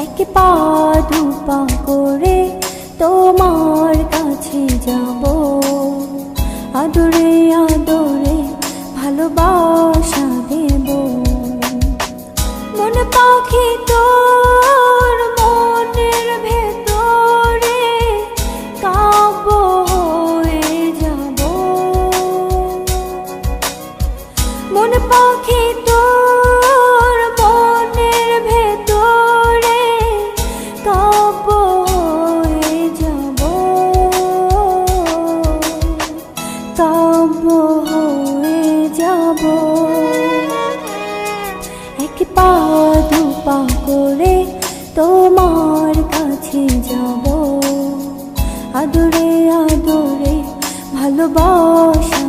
এক পা দু পা করে তোমার কাছে যাব, আদরে আদরে ভালোবাসা দেব। মন পাখি তোর মনের ভেতরে কাব্য হয়ে যাব। মন পাখি তোর মনের ভেতরে কাব্য হয়ে যাব, কাব্য হয়ে যাব। এক পা দু পা করে তোমার কাছে যাব, আদরে আদরে ভালোবাসা